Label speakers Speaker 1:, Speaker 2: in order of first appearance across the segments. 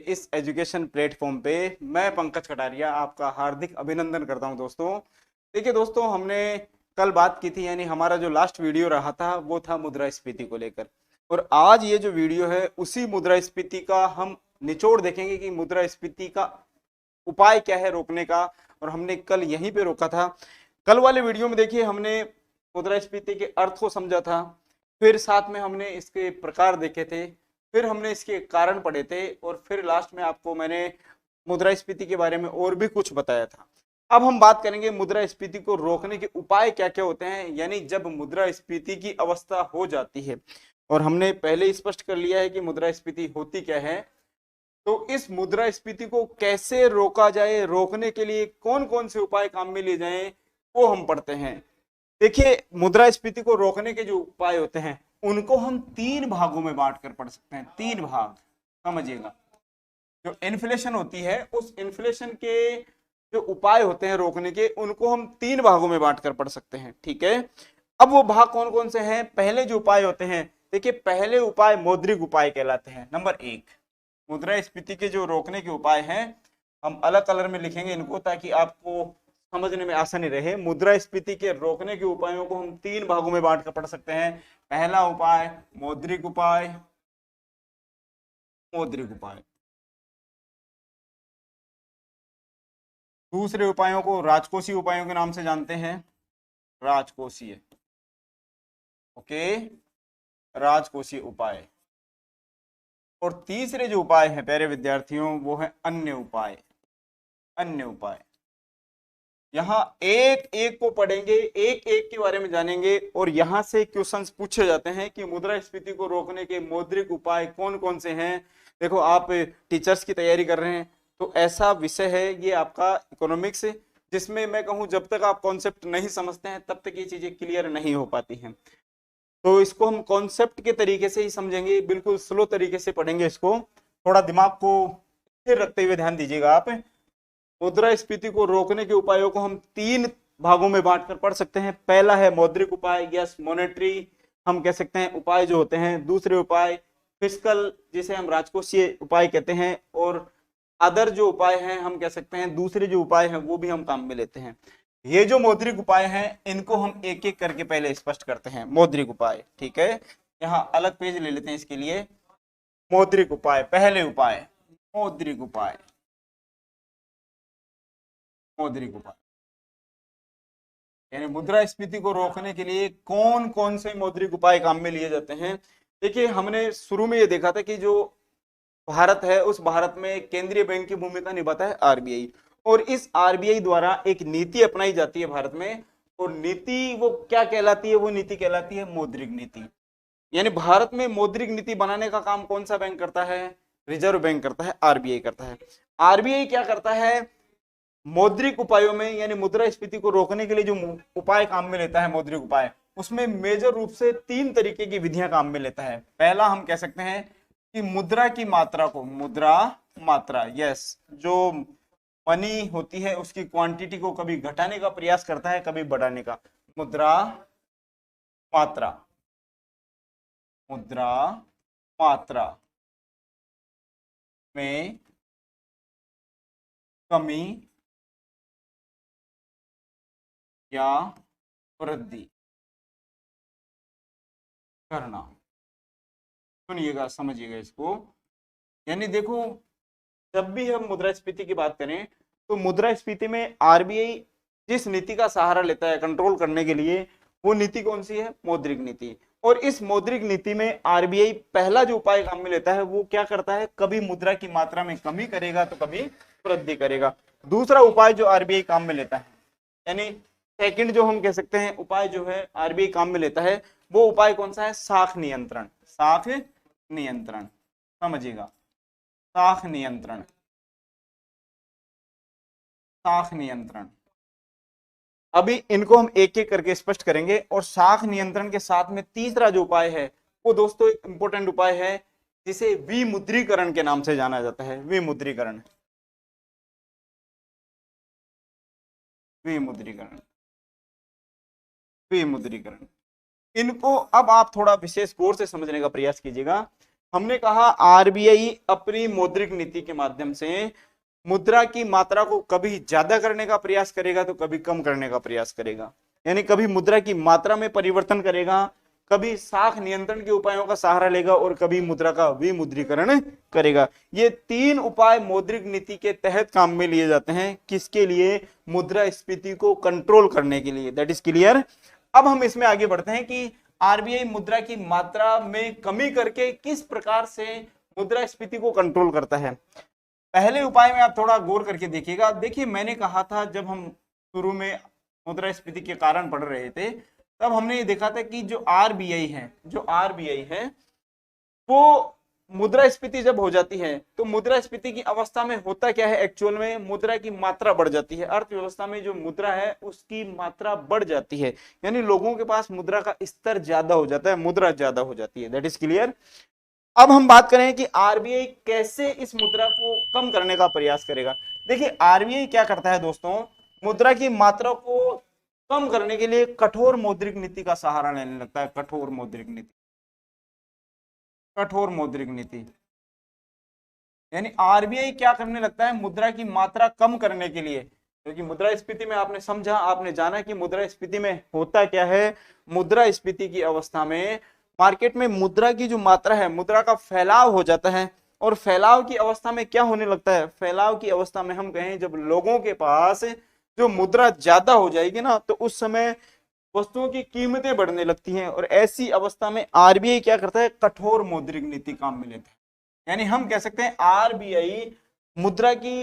Speaker 1: इस education platform पे मैं पंकज कटारिया आपका हार्दिक अभिनंदन करता हूं दोस्तों। देखिए दोस्तों, हमने कल बात की थी, यानी हमारा जो लास्ट वीडियो रहा था वो था मुद्रास्फीति को लेकर, और आज ये जो वीडियो है उसी मुद्रास्फीति का हम निचोड़ देखेंगे कि मुद्रास्फीति का उपाय क्या है रोकने का। और हमने कल यहीं पे रोका था। कल वाले वीडियो में देखिए हमने मुद्रास्फीति के अर्थ को समझा था, फिर साथ में हमने इसके प्रकार देखे थे, फिर हमने इसके कारण पढ़े थे, और फिर लास्ट में आपको मैंने मुद्रास्फीति के बारे में और भी कुछ बताया था। अब हम बात करेंगे मुद्रास्फीति को रोकने के उपाय क्या क्या होते हैं, यानी जब मुद्रास्फीति की अवस्था हो जाती है। और हमने पहले स्पष्ट कर लिया है कि मुद्रास्फीति होती क्या है। तो इस मुद्रास्फीति को कैसे रोका जाए, रोकने के लिए कौन कौन से उपाय काम में लिए जाएं, वो हम पढ़ते हैं। देखिए, मुद्रास्फीति को रोकने के जो उपाय होते हैं उनको हम 3 भागों में बांट कर पढ़ सकते हैं। 3 भाग समझिएगा। जो इन्फ्लेशन होती है उस इन्फ्लेशन के जो उपाय होते हैं रोकने के, उनको हम 3 भागों में बांट कर पढ़ सकते हैं। ठीक है, अब वो भाग कौन कौन से हैं? पहले जो उपाय होते हैं, देखिए पहले उपाय मौद्रिक उपाय कहलाते हैं। नंबर 1 मुद्रास्फीति के जो रोकने के उपाय हैं, हम अलग कलर में लिखेंगे इनको ताकि आपको समझने में आसानी रहे। मुद्रास्फीति के रोकने के उपायों को हम 3 भागों में बांट कर पढ़ सकते हैं। पहला उपाय मौद्रिक उपाय, मौद्रिक उपाय। दूसरे उपायों को राजकोषीय उपायों के नाम से जानते हैं, राजकोषीय। ओके, राजकोषीय उपाय। और तीसरे जो उपाय हैं प्यारे विद्यार्थियों, वो है अन्य उपाय। अन्य उपाय। यहाँ एक एक को पढ़ेंगे, एक एक के बारे में जानेंगे, और यहाँ से क्वेश्चंस पूछे जाते हैं कि मुद्रास्फीति को रोकने के मौद्रिक उपाय कौन कौन से हैं। देखो, आप टीचर्स की तैयारी कर रहे हैं तो ऐसा विषय है ये आपका इकोनॉमिक्स, जिसमें मैं कहूँ जब तक आप कॉन्सेप्ट नहीं समझते हैं तब तक ये चीजें क्लियर नहीं हो पाती हैं। तो इसको हम कॉन्सेप्ट के तरीके से ही समझेंगे, बिल्कुल स्लो तरीके से पढ़ेंगे इसको। थोड़ा दिमाग को स्थिर रखते हुए ध्यान दीजिएगा आप। मुद्रास्फीति को रोकने के उपायों को हम 3 भागों में बांट कर पढ़ सकते हैं। पहला है मौद्रिक उपाय, यस मॉनेटरी हम कह सकते हैं उपाय जो होते हैं। दूसरे उपाय फिस्कल, जिसे हम राजकोषीय उपाय कहते हैं। और अदर जो उपाय हैं हम कह सकते हैं दूसरे जो उपाय हैं वो भी हम काम में लेते हैं। ये जो मौद्रिक उपाय हैं इनको हम एक एक करके पहले स्पष्ट करते हैं। मौद्रिक उपाय, ठीक है, यहाँ अलग पेज ले लेते हैं इसके लिए। मौद्रिक उपाय, पहले उपाय मौद्रिक उपाय। मौद्रिक उपाय यानी मुद्रास्फीति को रोकने के लिए कौन कौन से मौद्रिक उपाय काम में लिए जाते हैं। देखिए, हमने शुरू में ये देखा था कि जो भारत है उस भारत में केंद्रीय बैंक की भूमिका निभाता है आरबीआई, और इस आरबीआई द्वारा एक नीति अपनाई जाती है भारत में। और नीति वो क्या कहलाती है? वो नीति कहलाती है मौद्रिक नीति। यानी भारत में मौद्रिक नीति बनाने का काम कौन सा बैंक करता है? रिजर्व बैंक करता है, आरबीआई करता है। आरबीआई क्या करता है? मौद्रिक उपायों में, यानी मुद्रास्फीति को रोकने के लिए जो उपाय काम में लेता है मौद्रिक उपाय, उसमें मेजर रूप से 3 तरीके की विधियां काम में लेता है। पहला हम कह सकते हैं कि मुद्रा की मात्रा को, मुद्रा मात्रा, यस, जो मनी होती है उसकी क्वांटिटी को कभी घटाने का प्रयास करता है कभी बढ़ाने का। मुद्रा मात्रा, मुद्रा मात्रा में कमी या वृद्धि करना। सुनिएगा, समझिएगा इसको। यानी देखो, जब भी हम मुद्रास्फीति की बात करें तो मुद्रास्फीति में आरबीआई जिस नीति का सहारा लेता है कंट्रोल करने के लिए, वो नीति कौन सी है? मौद्रिक नीति। और इस मौद्रिक नीति में आरबीआई पहला जो उपाय काम में लेता है वो क्या करता है? कभी मुद्रा की मात्रा में कमी करेगा तो कभी वृद्धि करेगा। दूसरा उपाय जो आरबीआई काम में लेता है, यानी सेकंड जो हम कह सकते हैं उपाय जो है आरबीआई काम में लेता है, वो उपाय कौन सा है? साख नियंत्रण। साख नियंत्रण, समझिएगा, साख नियंत्रण। साख नियंत्रण, अभी इनको हम एक एक करके स्पष्ट करेंगे। और साख नियंत्रण के साथ में तीसरा जो उपाय है वो दोस्तों एक इंपॉर्टेंट उपाय है जिसे विमुद्रीकरण के नाम से जाना जाता है। विमुद्रीकरण, विमुद्रीकरण, विमुद्रीकरण। इनको अब आप थोड़ा विशेष गौर से समझने का प्रयास कीजिएगा। हमने कहा आरबीआई अपनी मौद्रिक नीति के माध्यम से मुद्रा की मात्रा को कभी ज्यादा करने का प्रयास करेगा तो कभी कम करने का प्रयास करेगा, यानी कभी मुद्रा की मात्रा में परिवर्तन करेगा, कभी साख नियंत्रण के उपायों का सहारा लेगा और कभी मुद्रा का विमुद्रीकरण करेगा। ये तीन उपाय मौद्रिक नीति के तहत काम में लिए जाते हैं। किसके लिए? मुद्रास्फीति को कंट्रोल करने के लिए। That is clear. अब हम इसमें आगे बढ़ते हैं कि आरबीआई मुद्रा की मात्रा में कमी करके किस प्रकार से मुद्रास्फीति को कंट्रोल करता है। पहले उपाय में आप थोड़ा गौर करके देखिएगा। देखिए, मैंने कहा था जब हम शुरू में मुद्रास्फीति के कारण पढ़ रहे थे तब हमने ये देखा था कि जो आरबीआई है वो मुद्रास्फीति जब हो जाती है तो मुद्रास्फीति की अवस्था में होता क्या है, एक्चुअल में मुद्रा की मात्रा बढ़ जाती है। अर्थव्यवस्था में जो मुद्रा है उसकी मात्रा बढ़ जाती है, यानी लोगों के पास मुद्रा का स्तर ज्यादा हो जाता है, मुद्रा ज्यादा हो जाती है। That is clear. अब हम बात करें कि आरबीआई कैसे इस मुद्रा को कम करने का प्रयास करेगा। देखिए, आरबीआई क्या करता है दोस्तों, मुद्रा की मात्रा को कम करने के लिए कठोर मौद्रिक नीति का सहारा लेने लगता है। कठोर मौद्रिक नीति यानी आरबीआई क्या करने लगता है, मुद्रा की मात्रा कम करने के लिए, क्योंकि मुद्रास्फीति में आपने समझा, आपने जाना कि मुद्रास्फीति में होता क्या है। मुद्रास्फीति की अवस्था में मार्केट में मुद्रा की जो मात्रा है, मुद्रा का फैलाव हो जाता है। और फैलाव की अवस्था में क्या होने लगता है, फैलाव की अवस्था में हम कहें जब लोगों के पास जो मुद्रा ज्यादा हो जाएगी ना तो उस समय वस्तुओं की कीमतें बढ़ने लगती हैं। और ऐसी अवस्था में आरबीआई क्या करता है, कठोर मौद्रिक नीति काम में लेता है। यानी हम कह सकते हैं आरबीआई मुद्रा की,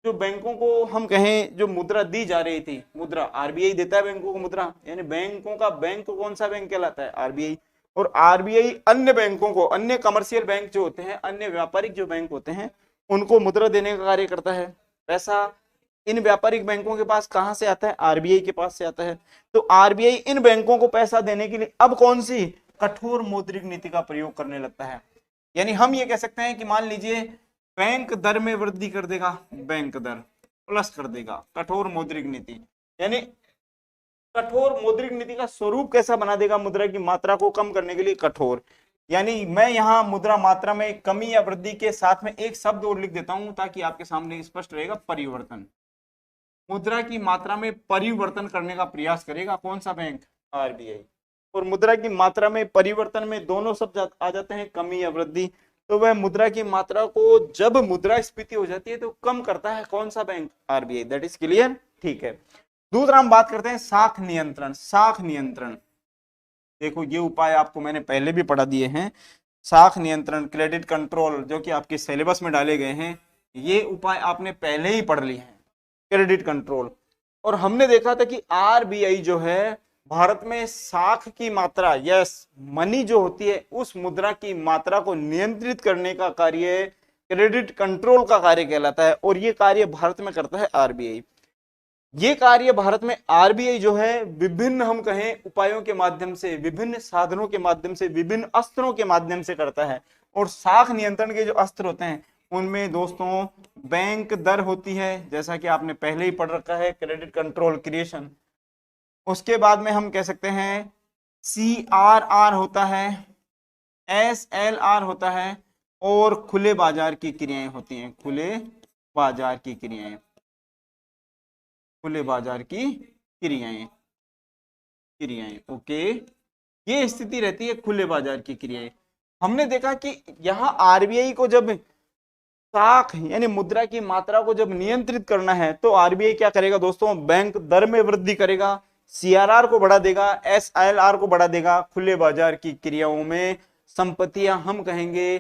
Speaker 1: जो बैंकों को हम कहें जो मुद्रा दी जा रही थी, मुद्रा आरबीआई देता है बैंकों को मुद्रा, यानी बैंकों का बैंक कौन सा बैंक कहलाता है, आरबीआई। और आरबीआई अन्य बैंकों को, अन्य कमर्शियल बैंक जो होते हैं, अन्य व्यापारिक जो बैंक होते हैं, उनको मुद्रा देने का कार्य करता है। पैसा इन व्यापारिक बैंकों के पास कहां से आता है, आरबीआई के पास से आता है। तो आरबीआई इन बैंकों को पैसा देने के लिए अब कौन सी, कठोर मौद्रिक नीति का प्रयोग करने लगता है। यानी हम ये कह सकते हैं कि मान लीजिए बैंक दर में वृद्धि कर देगा, बैंक दर प्लस कर देगा, कठोर मौद्रिक नीति। यानी कठोर मौद्रिक नीति का स्वरूप कैसा बना देगा, मुद्रा की मात्रा को कम करने के लिए कठोर। यानी मैं यहाँ मुद्रा मात्रा में कमी या वृद्धि के साथ में एक शब्द और लिख देता हूं ताकि आपके सामने स्पष्ट रहेगा, परिवर्तन। मुद्रा की मात्रा में परिवर्तन करने का प्रयास करेगा कौन सा बैंक, आरबीआई। और मुद्रा की मात्रा में परिवर्तन में दोनों शब्द आ जाते हैं, कमी या वृद्धि। तो वह मुद्रा की मात्रा को जब मुद्रास्फीति हो जाती है तो कम करता है कौन सा bank, RBI. That is clear. ठीक है, दूसरा हम बात करते हैं साख नियंत्रण। साख नियंत्रण, देखो ये उपाय आपको मैंने पहले भी पढ़ा दिए हैं। साख नियंत्रण, क्रेडिट कंट्रोल, जो कि आपके सिलेबस में डाले गए हैं, ये उपाय आपने पहले ही पढ़ लिए हैं, क्रेडिट कंट्रोल। और हमने देखा था कि आरबीआई जो है भारत में साख की मात्रा, यस मनी जो होती है, उस मुद्रा की मात्रा को नियंत्रित करने का कार्य क्रेडिट कंट्रोल का कार्य कहलाता है। और ये कार्य भारत में करता है आरबीआई। ये कार्य भारत में आरबीआई जो है विभिन्न हम कहें उपायों के माध्यम से, विभिन्न साधनों के माध्यम से, विभिन्न अस्त्रों के माध्यम से करता है। और साख नियंत्रण के जो अस्त्र होते हैं उनमें दोस्तों बैंक दर होती है, जैसा कि आपने पहले ही पढ़ रखा है, क्रेडिट कंट्रोल क्रिएशन। उसके बाद में हम कह सकते हैं CRR होता है, SLR होता है, और खुले बाजार की क्रियाएं होती हैं, खुले बाजार की क्रियाएं, खुले बाजार की क्रियाएं, ओके। ये स्थिति रहती है खुले बाजार की क्रियाएं। हमने देखा कि यहां आरबीआई को जब साख यानी मुद्रा की मात्रा को जब नियंत्रित करना है तो आरबीआई क्या करेगा दोस्तों, बैंक दर में वृद्धि करेगा, CRR को बढ़ा देगा, SLR को बढ़ा देगा, खुले बाजार की क्रियाओं में संपत्तियां हम कहेंगे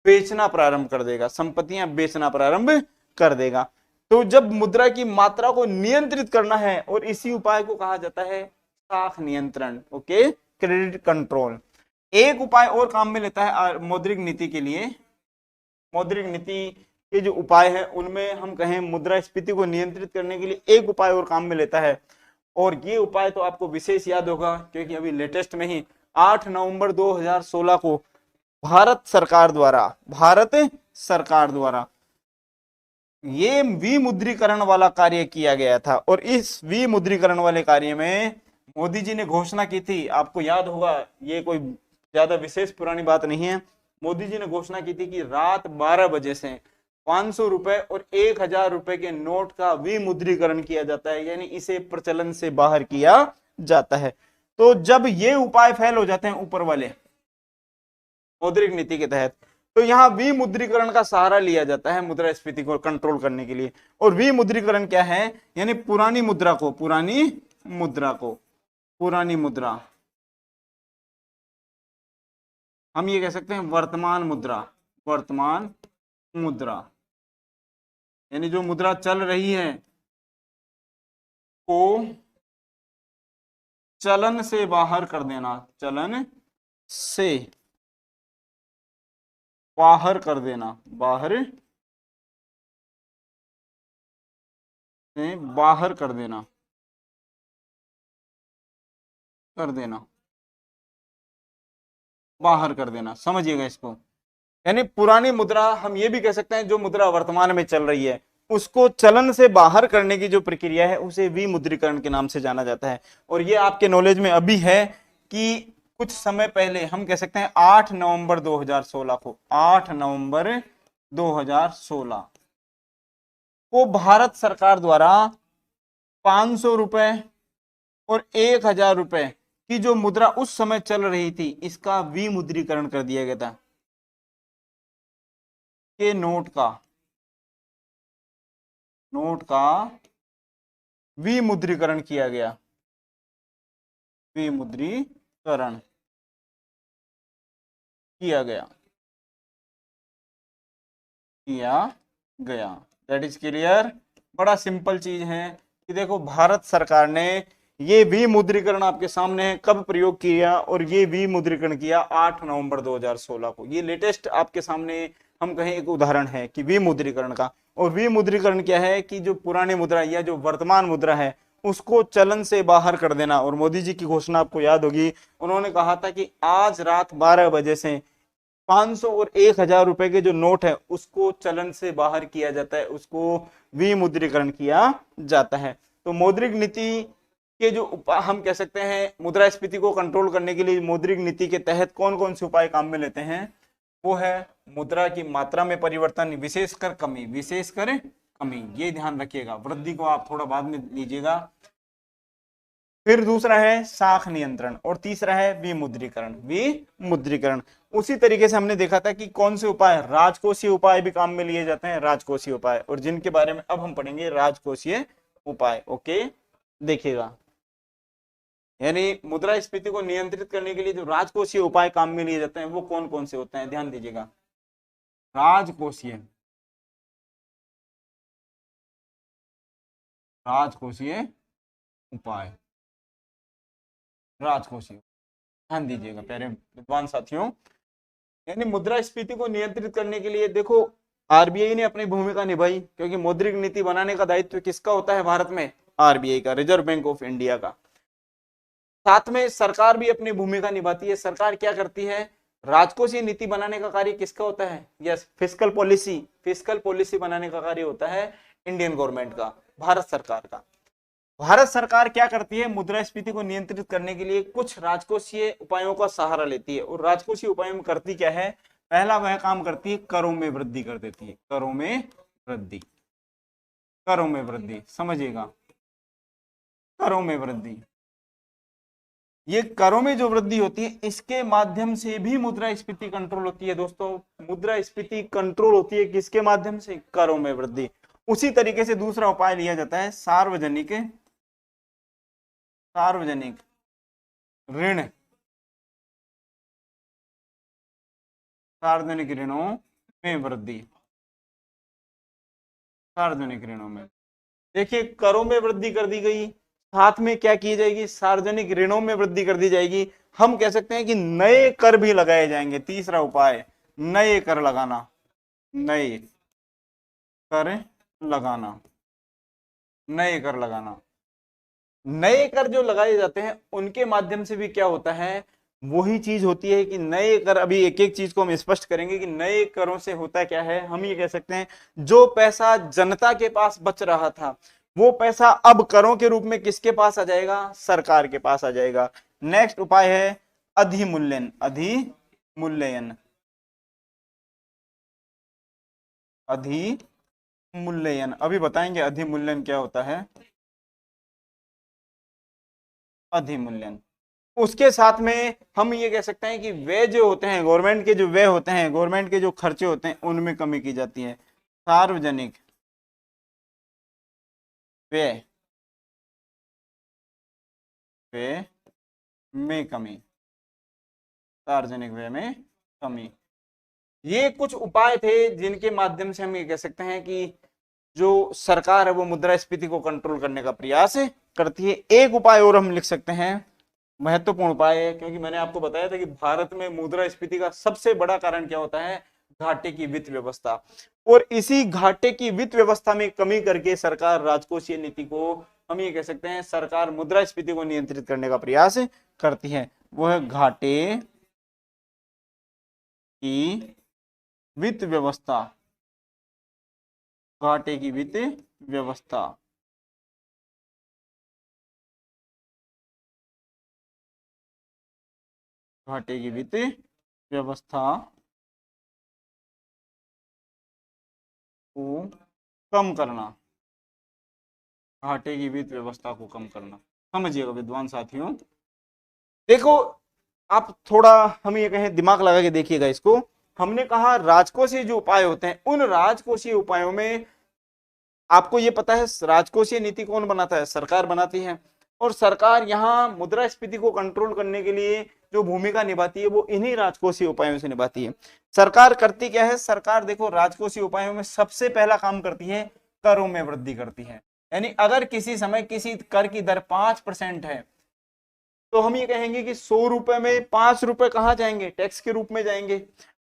Speaker 1: बेचना प्रारंभ कर देगा, संपत्तियां बेचना प्रारंभ कर देगा। तो जब मुद्रा की मात्रा को नियंत्रित करना है, और इसी उपाय को कहा जाता है साख नियंत्रण, ओके, क्रेडिट कंट्रोल। एक उपाय और काम में लेता है मौद्रिक नीति के लिए। मौद्रिक नीति के जो उपाय है उनमें हम कहें मुद्रास्फीति को नियंत्रित करने के लिए एक उपाय और काम में लेता है। और ये उपाय तो आपको विशेष याद होगा क्योंकि अभी लेटेस्ट में ही 8 नवंबर 2016 को भारत सरकार द्वारा ये विमुद्रीकरण वाला कार्य किया गया था। और इस विमुद्रीकरण वाले कार्य में मोदी जी ने घोषणा की थी, आपको याद होगा, ये कोई ज्यादा विशेष पुरानी बात नहीं है। मोदी जी ने घोषणा की थी कि रात 12 बजे से 500 रुपए और 1000 रुपए के नोट का विमुद्रीकरण किया जाता है, यानी इसे प्रचलन से बाहर किया जाता है। तो जब ये उपाय फेल हो जाते हैं ऊपर वाले मौद्रिक नीति के तहत, तो यहाँ विमुद्रीकरण का सहारा लिया जाता है मुद्रास्फीति को कंट्रोल करने के लिए। और विमुद्रीकरण क्या है, यानी पुरानी मुद्रा पुरानी मुद्रा हम ये कह सकते हैं वर्तमान मुद्रा यानी जो मुद्रा चल रही है को चलन से बाहर कर देना, बाहर कर देना, समझिएगा इसको। यानी पुरानी मुद्रा हम ये भी कह सकते हैं जो मुद्रा वर्तमान में चल रही है उसको चलन से बाहर करने की जो प्रक्रिया है उसे विमुद्रीकरण के नाम से जाना जाता है। और ये आपके नॉलेज में अभी है कि कुछ समय पहले हम कह सकते हैं 8 नवंबर 2016 को भारत सरकार द्वारा 500 रुपए और 1000 रुपए की जो मुद्रा उस समय चल रही थी इसका विमुद्रीकरण कर दिया गया था, के नोट का विमुद्रीकरण किया गया, दैट इज क्लियर। बड़ा सिंपल चीज है कि देखो भारत सरकार ने ये विमुद्रीकरण आपके सामने है कब प्रयोग किया, और ये विमुद्रीकरण किया 8 नवंबर 2016 को। ये लेटेस्ट आपके सामने हम कहें एक उदाहरण है कि विमुद्रीकरण का। और विमुद्रीकरण क्या है कि जो पुरानी मुद्रा या जो वर्तमान मुद्रा है उसको चलन से बाहर कर देना। और मोदी जी की घोषणा आपको याद होगी, उन्होंने कहा था कि आज रात 12 बजे से 500 और 1000 रुपए के जो नोट है उसको चलन से बाहर किया जाता है, उसको विमुद्रीकरण किया जाता है। तो मौद्रिक नीति के जो उपाय हम कह सकते हैं मुद्रास्फीति को कंट्रोल करने के लिए मौद्रिक नीति के तहत कौन कौन से उपाय काम में लेते हैं, वो है मुद्रा की मात्रा में परिवर्तन, विशेषकर कमी, ये ध्यान रखिएगा। वृद्धि को आप थोड़ा बाद में लीजिएगा। फिर दूसरा है साख नियंत्रण और तीसरा है विमुद्रीकरण। उसी तरीके से हमने देखा था कि कौन से उपाय, राजकोषीय उपाय भी काम में लिए जाते हैं, राजकोषीय उपाय, और जिनके बारे में अब हम पढ़ेंगे राजकोषीय उपाय। ओके, देखिएगा, यानी मुद्रास्फीति को नियंत्रित करने के लिए जो राजकोषीय उपाय काम में लिए जाते हैं वो कौन कौन से होते हैं, ध्यान दीजिएगा। राजकोषीय उपाय, ध्यान दीजिएगा प्यारे विद्वान साथियों। यानी मुद्रास्फीति को नियंत्रित करने के लिए देखो आरबीआई ने अपनी भूमिका निभाई, क्योंकि मौद्रिक नीति बनाने का दायित्व किसका होता है भारत में, आरबीआई का, रिजर्व बैंक ऑफ इंडिया का। साथ में सरकार भी अपनी भूमिका निभाती है। सरकार क्या करती है, राजकोषीय नीति बनाने का कार्य किसका होता है, यस, फिस्कल पॉलिसी बनाने का कार्य होता है इंडियन गवर्नमेंट का, भारत सरकार का। भारत सरकार क्या करती है, मुद्रास्फीति को नियंत्रित करने के लिए कुछ राजकोषीय उपायों का सहारा लेती है। और राजकोषीय उपायों में करती क्या है, पहला वह काम करती है करों में वृद्धि कर देती है, करों में वृद्धि, समझिएगा, करों में वृद्धि। ये करों में जो वृद्धि होती है इसके माध्यम से भी मुद्रास्फीति कंट्रोल होती है। दोस्तों मुद्रास्फीति कंट्रोल होती है किसके माध्यम से, करों में वृद्धि। उसी तरीके से दूसरा उपाय लिया जाता है सार्वजनिक ऋण, सार्वजनिक ऋणों में वृद्धि, सार्वजनिक ऋणों में, देखिए करों में वृद्धि कर दी गई, साथ में क्या की जाएगी, सार्वजनिक ऋणों में वृद्धि कर दी जाएगी। हम कह सकते हैं कि नए कर भी लगाए जाएंगे। तीसरा उपाय नए कर लगाना, नए कर जो लगाए जाते हैं उनके माध्यम से भी क्या होता है, वही चीज होती है कि नए कर, अभी एक एक चीज को हम स्पष्ट करेंगे कि नए करों से होता क्या है। हम ये कह सकते हैं जो पैसा जनता के पास बच रहा था वो पैसा अब करों के रूप में किसके पास आ जाएगा, सरकार के पास आ जाएगा। नेक्स्ट उपाय है अधिमूल्यन, अधिमूल्यन। अभी बताएंगे अधिमूल्यन क्या होता है। अधिमूल्यन, उसके साथ में हम ये कह सकते हैं कि व्यय जो होते हैं, गवर्नमेंट के जो व्यय होते हैं, गवर्नमेंट के जो खर्चे होते हैं, उनमें कमी की जाती है। सार्वजनिक व्यय, व्यय में कमी, सार्वजनिक व्यय में कमी। ये कुछ उपाय थे जिनके माध्यम से हम ये कह सकते हैं कि जो सरकार है वो मुद्रास्फीति को कंट्रोल करने का प्रयास करती है। एक उपाय और हम लिख सकते हैं, महत्वपूर्ण उपाय है, क्योंकि मैंने आपको बताया था कि भारत में मुद्रास्फीति का सबसे बड़ा कारण क्या होता है, घाटे की वित्त व्यवस्था। और इसी घाटे की वित्त व्यवस्था में कमी करके सरकार राजकोषीय नीति को, हम ये कह सकते हैं सरकार मुद्रास्फीति को नियंत्रित करने का प्रयास करती है। वो है घाटे की वित्त व्यवस्था, घाटे की वित्त व्यवस्था। घाटे की वित्त व्यवस्था को कम करना, घाटे की वित्त व्यवस्था को कम करना। समझिएगा विद्वान साथियों, देखो आप थोड़ा, हम ये कहें दिमाग लगा के देखिएगा इसको। हमने कहा राजकोषीय जो उपाय होते हैं, उन राजकोषीय उपायों में आपको ये पता है राजकोषीय नीति कौन बनाता है, सरकार बनाती है। और सरकार यहाँ मुद्रास्फीति को कंट्रोल करने के लिए जो भूमिका निभाती है वो इन्हीं राजकोषीय उपायों से निभाती है। सरकार करती क्या है, सरकार देखो राजकोषीय उपायों में सबसे पहला काम करती है, करों में वृद्धि करती है। यानी अगर किसी समय किसी कर की दर 5% है, तो हम ये कहेंगे कि 100 रुपए में 5 रुपए कहाँ जाएंगे, टैक्स के रूप में जाएंगे।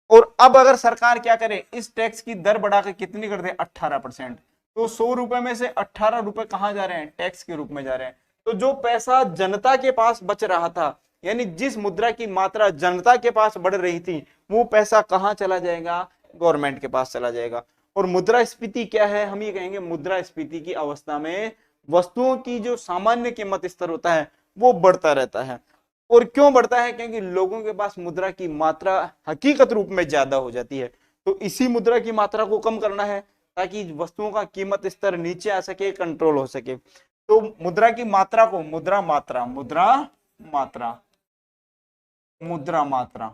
Speaker 1: और अब अगर सरकार क्या करे, इस टैक्स की दर बढ़ाकर कितनी कर दे, 18%, तो 100 रुपए में से 18 रुपए कहाँ जा रहे हैं, टैक्स के रूप में जा रहे हैं। तो जो पैसा जनता के पास बच रहा था, यानी जिस मुद्रा की मात्रा जनता के पास बढ़ रही थी, वो पैसा कहाँ चला जाएगा, गवर्नमेंट के पास चला जाएगा। और मुद्रास्फीति क्या है, हम ये कहेंगे मुद्रास्फीति की अवस्था में वस्तुओं की जो सामान्य कीमत स्तर होता है वो बढ़ता रहता है। और क्यों बढ़ता है, क्योंकि लोगों के पास मुद्रा की मात्रा हकीकत रूप में ज्यादा हो जाती है। तो इसी मुद्रा की मात्रा को कम करना है ताकि वस्तुओं का कीमत स्तर नीचे आ सके, कंट्रोल हो सके। तो मुद्रा की मात्रा को, मुद्रा मात्रा, मुद्रा मात्रा, मुद्रा मात्रा,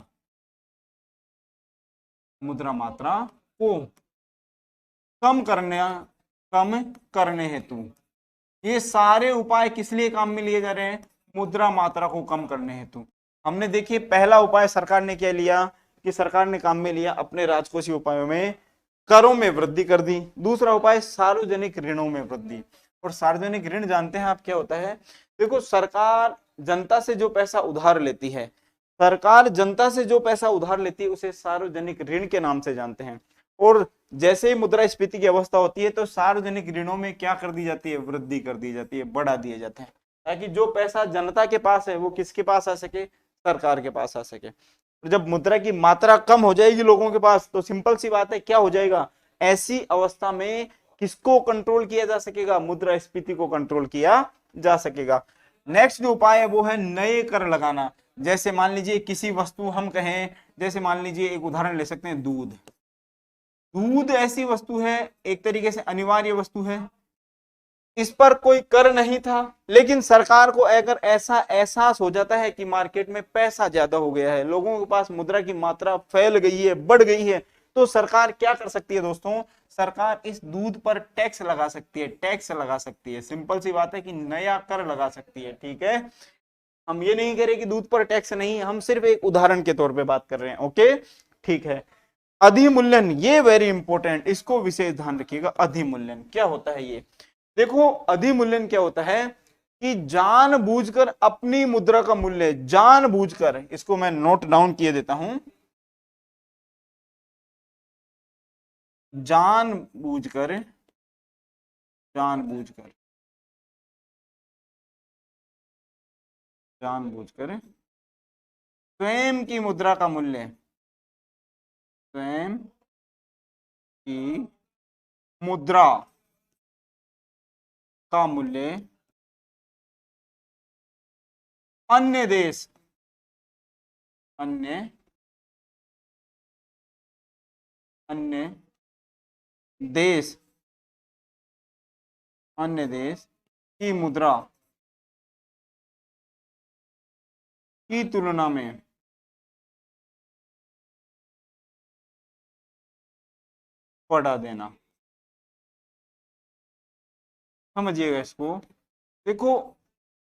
Speaker 1: मुद्रा मात्रा को कम करने, कम करने हेतु ये सारे उपाय किस लिए काम में लिए जा रहे हैं, मुद्रा मात्रा को कम करने हेतु। हमने देखिए पहला उपाय सरकार ने क्या लिया, कि सरकार ने काम में लिया अपने राजकोषीय उपायों में करों में वृद्धि कर दी। दूसरा उपाय सार्वजनिक ऋणों में वृद्धि। और सार्वजनिक ऋण जानते हैं आप क्या होता है, देखो सरकार जनता से जो पैसा उधार लेती है, सरकार जनता से जो पैसा उधार लेती है उसे सार्वजनिक ऋण के नाम से जानते हैं। और जैसे ही मुद्रास्फीति की अवस्था होती है तो सार्वजनिक ऋणों में क्या कर दी जाती है, वृद्धि कर दी जाती है, बढ़ा दिए जाते हैं, ताकि जो पैसा जनता के पास है वो किसके पास आ सके, सरकार के पास आ सके। और जब मुद्रा की मात्रा कम हो जाएगी लोगों के पास, तो सिंपल सी बात है क्या हो जाएगा, ऐसी अवस्था में किसको कंट्रोल किया जा सकेगा, मुद्रास्फीति को कंट्रोल किया जा सकेगा। नेक्स्ट जो उपाय है वो है नए कर लगाना। जैसे मान लीजिए किसी वस्तु, हम कहें जैसे मान लीजिए एक उदाहरण ले सकते हैं, दूध। दूध ऐसी वस्तु है, एक तरीके से अनिवार्य वस्तु है, इस पर कोई कर नहीं था, लेकिन सरकार को अगर ऐसा एहसास हो जाता है कि मार्केट में पैसा ज्यादा हो गया है, लोगों के पास मुद्रा की मात्रा फैल गई है, बढ़ गई है, तो सरकार क्या कर सकती है दोस्तों, सरकार इस दूध पर टैक्स लगा सकती है, टैक्स लगा सकती है। सिंपल सी बात है कि नया कर लगा सकती है, ठीक है। हम ये नहीं कह रहे कि दूध पर टैक्स नहीं है, हम सिर्फ एक उदाहरण के तौर पे बात कर रहे हैं, ओके ठीक है। अधिमूल्यन, ये वेरी इंपॉर्टेंट, इसको विशेष ध्यान रखिएगा। अधिमूल्यन क्या होता है, ये देखो अधिमूल्यन क्या होता है कि जानबूझकर अपनी मुद्रा का मूल्य, जानबूझकर, इसको मैं नोट डाउन किए देता हूं, जानबूझकर, जानबूझकर, जानबूझकर स्वयं की मुद्रा का मूल्य, स्वयं की मुद्रा का मूल्य अन्य देश, अन्य अन्य देश अन्य देश की मुद्रा की तुलना में बढ़ा देना। समझिएगा इसको। देखो,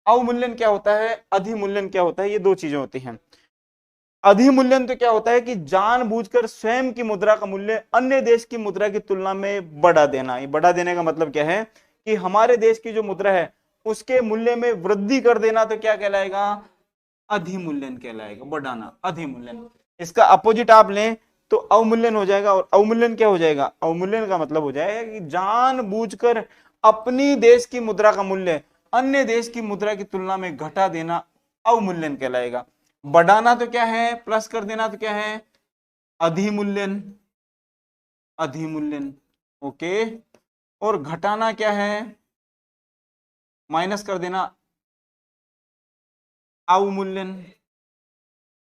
Speaker 1: अवमूल्यन क्या होता है, अधिमूल्यन क्या होता है, ये दो चीजें होती हैं। अधिमूल्यन तो क्या होता है कि जानबूझकर स्वयं की मुद्रा का मूल्य अन्य देश की मुद्रा की तुलना में बढ़ा देना। ये बढ़ा देने का मतलब क्या है कि हमारे देश की जो मुद्रा है उसके मूल्य में वृद्धि कर देना, तो क्या कहलाएगा, अधिमूल्यन कहलाएगा, बढ़ाना, अधिमूल्यन। इसका अपोजिट आप लें तो अवमूल्यन हो जाएगा। और अवमूल्यन क्या हो जाएगा, अवमूल्यन का मतलब हो जाएगा कि जानबूझकर अपनी देश की मुद्रा का मूल्य अन्य देश की मुद्रा की तुलना में घटा देना अवमूल्यन कहलाएगा। बढ़ाना तो क्या है, प्लस कर देना तो क्या है, अधिमूल्यन, अधिमूल्यन। ओके। और घटाना क्या है, माइनस कर देना, अवमूल्यन,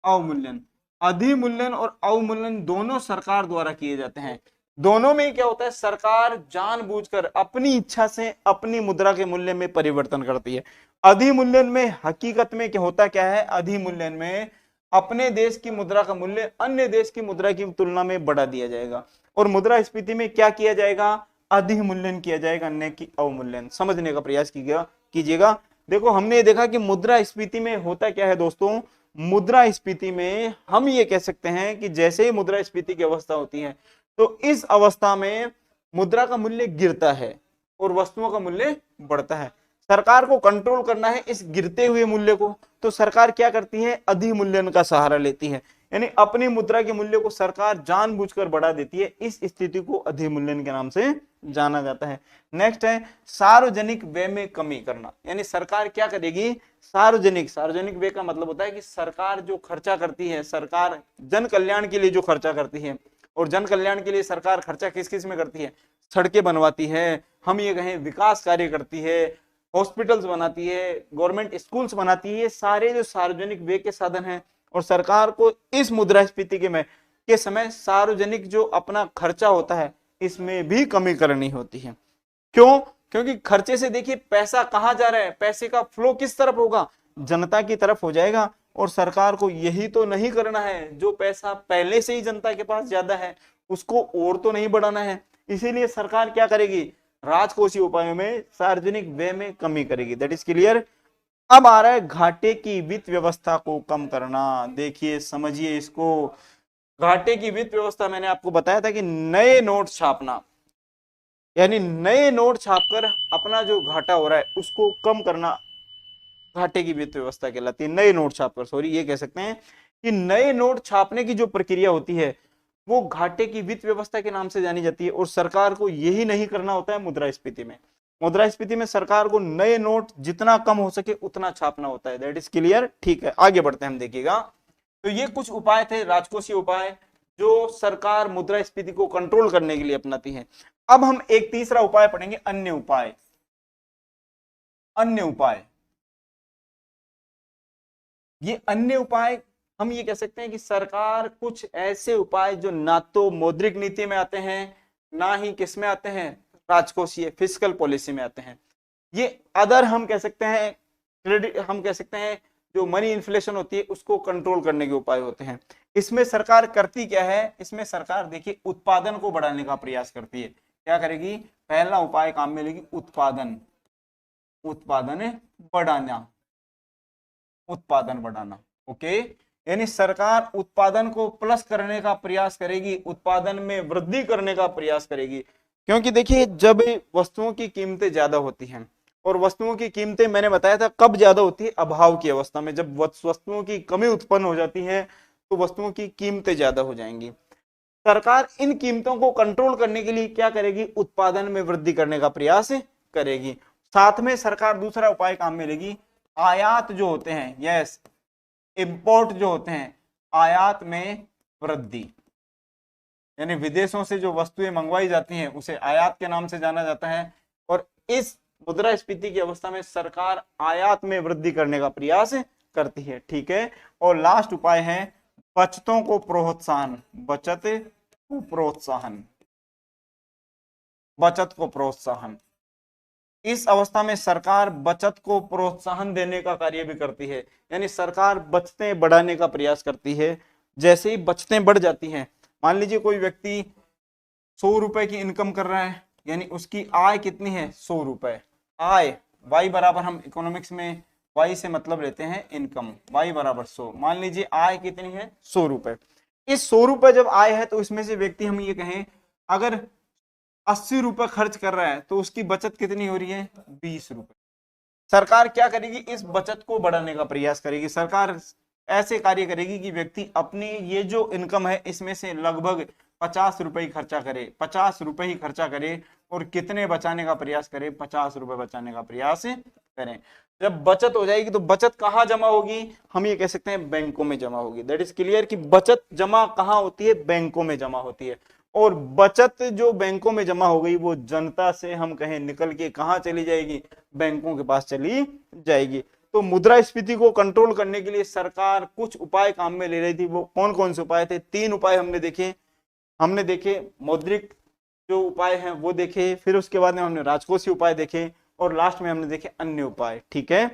Speaker 1: अवमूल्यन। अधिमूल्यन और अवमूल्यन दोनों सरकार द्वारा किए जाते हैं। दोनों में क्या होता है, सरकार जानबूझकर अपनी इच्छा से अपनी मुद्रा के मूल्य में परिवर्तन करती है। अधिमूल्यन में हकीकत में क्या होता, क्या है, अधिमूल्यन में अपने देश की मुद्रा का मूल्य अन्य देश की मुद्रा की तुलना में बढ़ा दिया जाएगा। और मुद्रास्फीति में क्या किया जाएगा, अधिमूल्यन किया जाएगा, अन्य की अवमूल्यन। समझने का प्रयास कीजिएगा। देखो, हमने देखा कि मुद्रास्फीति में होता क्या है दोस्तों, मुद्रास्फीति में हम ये कह सकते हैं कि जैसे ही मुद्रास्फीति की अवस्था होती है तो इस अवस्था में मुद्रा का मूल्य गिरता है और वस्तुओं का मूल्य बढ़ता है। सरकार को कंट्रोल करना है इस गिरते हुए मूल्य को, तो सरकार क्या करती है, अधिमूल्यन का सहारा लेती है। यानी अपनी मुद्रा के मूल्य को सरकार जानबूझकर बढ़ा देती है। इस स्थिति को अधिमूल्यन के नाम से जाना जाता है। नेक्स्ट है सार्वजनिक व्यय में कमी करना। यानी सरकार क्या करेगी, सार्वजनिक, सार्वजनिक व्यय का मतलब होता है कि सरकार जो खर्चा करती है, सरकार जन कल्याण के लिए जो खर्चा करती है, और जन कल्याण के लिए सरकार खर्चा किस किस में करती है, सड़कें बनवाती है, हम ये कहें विकास कार्य करती है, हॉस्पिटल्स बनाती है, गवर्नमेंट स्कूल्स बनाती है, ये सारे जो सार्वजनिक व्यय के साधन हैं। और सरकार को इस मुद्रास्फीति के समय सार्वजनिक जो अपना खर्चा होता है इसमें भी कमी करनी होती है। क्यों, क्योंकि खर्चे से देखिए पैसा कहां जा रहा है, पैसे का फ्लो किस तरफ होगा, जनता की तरफ हो जाएगा। और सरकार को यही तो नहीं करना है, जो पैसा पहले से ही जनता के पास ज्यादा है उसको और तो नहीं बढ़ाना है। इसीलिए सरकार क्या करेगी, राजकोषीय उपायों में सार्वजनिक व्यय में कमी करेगी। That is clear. अब आ रहा है घाटे की वित्त व्यवस्था को कम करना। देखिए समझिए इसको। घाटे की वित्त व्यवस्था, मैंने आपको बताया था कि नए नोट छापना, यानी नए नोट छापकर अपना जो घाटा हो रहा है उसको कम करना घाटे की वित्त व्यवस्था कहलाती है। नए नोट छापकर, सॉरी, ये कह सकते हैं कि नए नोट छापने की जो प्रक्रिया होती है वो घाटे की वित्त व्यवस्था के नाम से जानी जाती है। और सरकार को यही नहीं करना होता है मुद्रास्फीति में। मुद्रास्फीति में सरकार को नए नोट जितना कम हो सके उतना छापना होता है। That is clear. ठीक है, आगे बढ़ते हैं हम। देखिएगा, तो ये कुछ उपाय थे, राजकोषीय उपाय, जो सरकार मुद्रास्फीति को कंट्रोल करने के लिए अपनाती है। अब हम एक तीसरा उपाय पढ़ेंगे, अन्य उपाय। अन्य उपाय, ये अन्य उपाय हम ये कह सकते हैं कि सरकार कुछ ऐसे उपाय जो ना तो मौद्रिक नीति में आते हैं, ना ही किस में आते हैं, राजकोषीय फिस्कल पॉलिसी में आते हैं। ये अदर हम कह सकते हैं, क्रेडिट हम कह सकते हैं, जो मनी इन्फ्लेशन होती है उसको कंट्रोल करने के उपाय होते हैं। इसमें सरकार करती क्या है, इसमें सरकार देखिए उत्पादन को बढ़ाने का प्रयास करती है। क्या करेगी, पहला उपाय काम में लेगी, उत्पादन, उत्पादन बढ़ाना, उत्पादन बढ़ाना। ओके, यानी सरकार उत्पादन को प्लस करने का प्रयास करेगी, उत्पादन में वृद्धि करने का प्रयास करेगी। क्योंकि देखिए जब वस्तुओं की कीमतें ज्यादा होती हैं, और वस्तुओं की कीमतें मैंने बताया था कब ज्यादा होती है, अभाव की अवस्था में। जब वस्तुओं की कमी उत्पन्न हो जाती है तो वस्तुओं की कीमतें ज्यादा हो जाएंगी। सरकार इन कीमतों को कंट्रोल करने के लिए क्या करेगी, उत्पादन में वृद्धि करने का प्रयास करेगी। साथ में सरकार दूसरा उपाय काम में लेगी, आयात जो होते हैं, यस, इंपोर्ट जो होते हैं, आयात में वृद्धि। यानी विदेशों से जो वस्तुएं मंगवाई जाती हैं उसे आयात के नाम से जाना जाता है। और इस मुद्रास्फीति की अवस्था में सरकार आयात में वृद्धि करने का प्रयास करती है। ठीक है। और लास्ट उपाय है बचतों को प्रोत्साहन, बचत को प्रोत्साहन। बचत को प्रोत्साहन। इस अवस्था में सरकार बचत को प्रोत्साहन देने का कार्य भी करती है, यानी सरकार बचतें बढ़ाने का प्रयास करती है। जैसे ही बचतें बढ़ जाती हैं, मान लीजिए कोई व्यक्ति 100 रुपए की इनकम कर रहा है, यानी उसकी आय कितनी है, 100 रुपए। आय y बराबर, हम इकोनॉमिक्स में y से मतलब लेते हैं इनकम, y बराबर 100। मान लीजिए आय कितनी है, 100 रुपए। इस 100 रुपए जब आय है तो इसमें से व्यक्ति, हम ये कहें अगर 80 रुपए खर्च कर रहा है तो उसकी बचत कितनी हो रही है, 20 रुपए। सरकार क्या करेगी, इस बचत को बढ़ाने का प्रयास करेगी। सरकार ऐसे कार्य करेगी कि व्यक्ति अपनी ये जो इनकम है इसमें से लगभग 50 रुपए ही खर्चा करे, 50 रुपए ही खर्चा करे, और कितने बचाने का प्रयास करे, 50 रुपए बचाने का प्रयास करें। जब बचत हो जाएगी तो बचत कहाँ जमा होगी, हम ये कह सकते हैं बैंकों में जमा होगी। दैट इज क्लियर कि बचत जमा कहाँ होती है, बैंकों में जमा होती है। और बचत जो बैंकों में जमा हो गई वो जनता से, हम कहें, निकल के कहाँ चली जाएगी, बैंकों के पास चली जाएगी। तो मुद्रास्फीति को कंट्रोल करने के लिए सरकार कुछ उपाय काम में ले रही थी। वो कौन कौन से उपाय थे, 3 उपाय हमने देखे। मौद्रिक जो उपाय हैं वो देखे, फिर उसके बाद में हमने राजकोषीय उपाय देखे, और लास्ट में हमने देखे अन्य उपाय। ठीक है,